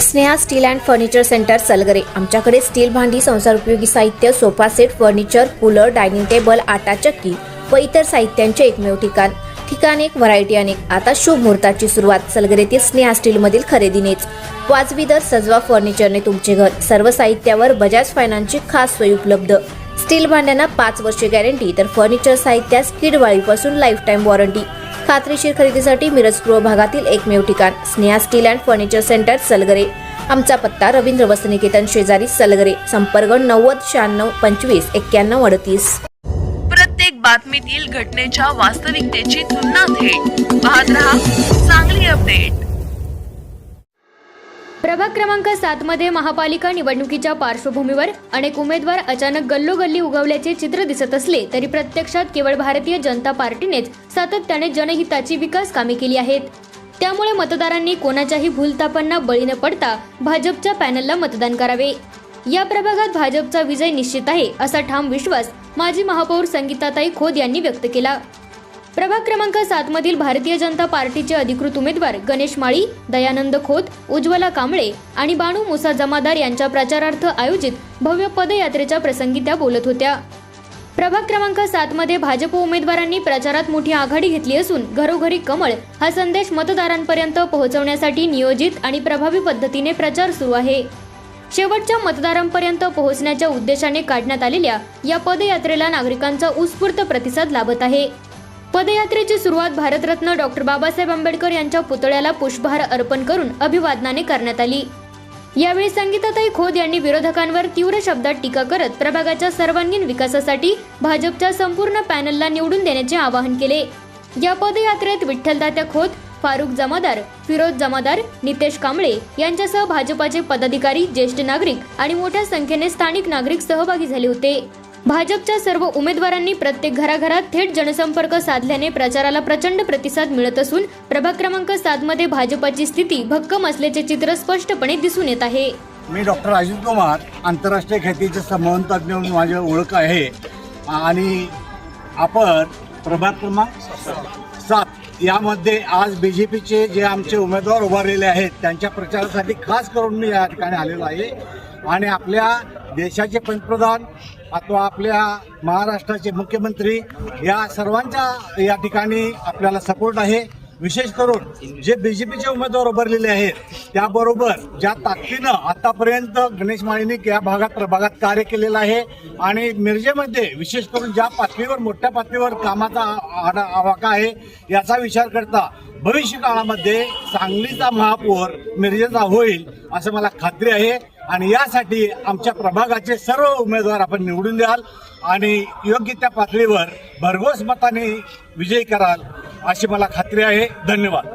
Sneha steel and furniture centre Salgare. आमच्याकडे steel भांडी, संसार उपयोगी साहित्य, sofa set, furniture, cooler, dining table, आटा चक्की व इतर साहित्यांचे एकमेव ठिकाण एक, व्हरायटी अनेक। आता शुभ मुहूर्ताची सुरुवात सलगरेतील स्नेहा स्टील मधील खरेदीनेच। वाजवी दर, सजवा फर्निचरने तुमचे घर। सर्व साहित्यावर बजाज फायनान्सची खास सोय उपलब्ध। स्टील भांड्यांना 5 वर्षे गॅरंटी, तर फर्निचर साहित्यास कीडवाळीपासून लाईफ टाइम वॉरंटी। खात्रीशीर खरेदीसाठी मिरज पूर्व भागातील एकमेव ठिकाण Sneha steel and furniture centre Salgare. आमचा पत्ता रवींद्र वस्त्रनिकेतन शेजारी सलगरे। संपर्क 90 96 25 91 38। प्रत्येक बातमीतील घटनेच्या वास्तविकतेची तुलना थेट पाहत रहा चांगली अपडेट। प्रभाग क्रमांक 7 मध्ये महापालिका निवडणुकीच्या पार्श्वभूमीवर अनेक उमेदवार अचानक गल्लोगल्ली उगवल्याचे चित्र दिसत असले तरी प्रत्यक्षात केवळ भारतीय जनता पार्टीनेच सातत्याने जनहिताची विकास कामे केली आहेत। त्यामुळे मतदारांनी कोणाच्याही भूलथापांना बळी न पडता भाजपच्या पॅनलला मतदान करावे। या प्रभागात भाजपचा विजय निश्चित आहे असा ठाम विश्वास माजी महापौर संगीताताई खोत यांनी व्यक्त केला। प्रभाग क्रमांक 7 मधील भारतीय जनता पार्टीचे अधिकृत उमेदवार गणेश माळी, दयानंद खोत, उज्ज्वला कांबळे आणि बाणू मुसा जमादार यांच्या प्रचारार्थ आयोजित भव्य पदयात्रेच्या प्रसंगी त्या बोलत होत्या। प्रभाग क्रमांक 7 मध्ये भाजप उमेदवारांनी प्रचारात मोठी आघाडी घेतली असून घरोघरी कमळ हा संदेश मतदारांपर्यंत पोहोचवण्यासाठी नियोजित आणि प्रभावी पद्धतीने प्रचार सुरू आहे। शेवटच्या मतदारांपर्यंत पोहोचण्याच्या उद्देशाने काढण्यात आलेल्या या पदयात्रेला नागरिकांचा उत्स्फूर्त प्रतिसाद लाभत आहे। पदयात्रेची सुरुवात भारतरत्न डॉक्टर बाबासाहेब आंबेडकर यांच्या पुतळ्याला पुष्पहार अर्पण करून अभिवादनाने करण्यात आली। यावेळी संगीताताई खोत यांनी विरोधकांवर तीव्र शब्दात टीका करत प्रभागाच्या सर्वांगीण विकासासाठी भाजपच्या संपूर्ण पॅनलला निवडून देण्याचे आवाहन केले। या पदयात्रेत विठ्ठलतात्या खोत, फारुख जमादार, फिरोज जमादार, नितेश कांबळे यांच्यासह भाजपाचे पदाधिकारी, ज्येष्ठ नागरिक आणि मोठ्या संख्येने स्थानिक नागरिक सहभागी झाले होते। भाजपच्या सर्व उमेदवारांनी प्रत्येक घराघरात थेट जनसंपर्क साधल्याने प्रचाराला प्रचंड प्रतिसाद मिळत असून प्रभाग क्रमांक 7 मध्ये भाजपाची स्थिती भक्कम असल्याचे चित्र स्पष्टपणे दिसून येत आहे। मी डॉक्टर अजित कुमार, आंतरराष्ट्रीय खेतीचे संबंध तज्ज्ञ म्हणून माझी ओळख आहे आणि आपण प्रभाग क्रमांक 7 यामध्ये आज बीजेपीचे जे आमचे उमेदवार उभारलेले आहेत त्यांच्या प्रचारासाठी खास करून मी या ठिकाणी आलेलो आहे आणि आपल्या देशाचे पंतप्रधान अथवा आपल्या महाराष्ट्राचे मुख्यमंत्री या सर्वांच्या या ठिकाणी आपल्याला सपोर्ट आहे। विशेष करून जे बीजेपीचे उमेदवार उभारलेले आहेत त्याबरोबर ज्या ताकदीनं आतापर्यंत गणेश माळींनी या प्रभागात कार्य केलेलं आहे आणि मिरजेमध्ये विशेष करून ज्या पातळीवर मोठ्या पातळीवर कामाचा आवाका आहे याचा विचार करता भविष्य काळामध्ये सांगलीचा महापौर मिरजेचा होईल असं मला खात्री आहे आणि यासाठी आमच्या प्रभागाचे सर्व उमेदवार आपण निवडून द्याल आणि योग्य त्या पातळीवर भरघोस मताने विजयी कराल अशी मला खात्री आहे। धन्यवाद।